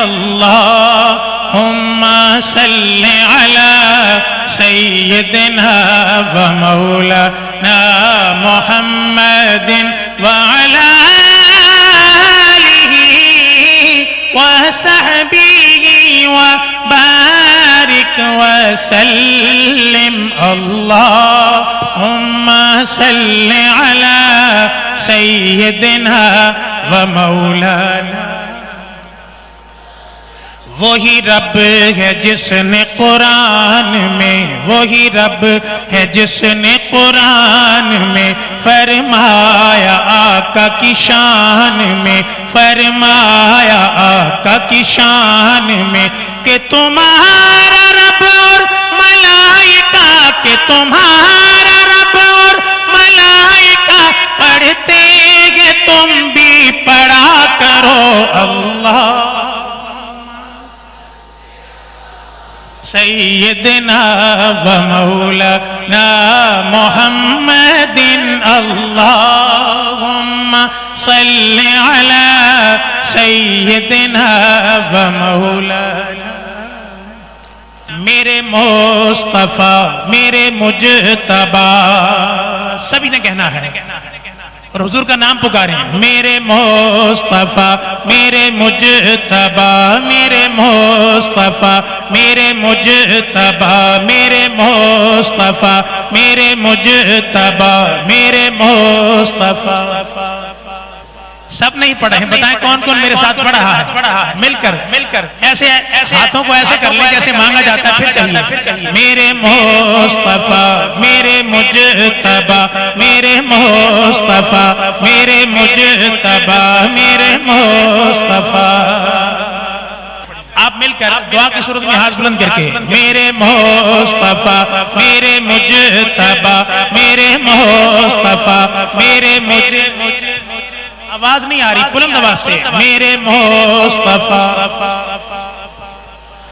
اللہم صلی علی سیدنا و مولانا محمد وعلی آلہ وصحبہ وبارک وسلم اللہم صلی علی سیدنا و مولانا. وہی رب ہے جس نے قرآن میں، وہی رب ہے جس نے قرآن میں فرمایا آقا کی شان میں، فرمایا آقا کی شان میں کہ تمہارا رب اور ملائکہ، کہ تمہارا رب اور ملائکہ پڑھتے ہیں تم بھی پڑھا کرو. اللہ سیدنا و مولانا محمد اللہم صلی علی سیدنا و مولانا. میرے مصطفیٰ میرے مجتبی، سبھی نے کہنا ہے اور حضور کا نام پکاریں. میرے مصطفیٰ میرے مجتبی، میرے مصطفیٰ میرے مجتبی، میرے مصطفیٰ میرے مجتبی، میرے مصطفیٰ. سب نہیں پڑھے ہیں، بتائیں کون کون میرے ساتھ پڑھا ہے؟ مل کر ایسے ہاتھوں کو ایسے کر لیں جیسے مانگا جاتا ہے. پھر کہیے میرے مصطفیٰ میرے مجتبی، میرے مصطفیٰ میرے مجتبی، میرے مصطفیٰ. آپ مل کر دعا کی صورت میں ہاتھ بلند کر کے میرے مصطفیٰ میرے مجتبی، میرے مصطفیٰ میرے مجتبی. آواز نہیں آ رہی، بلند آواز سے میرے مصطفیٰ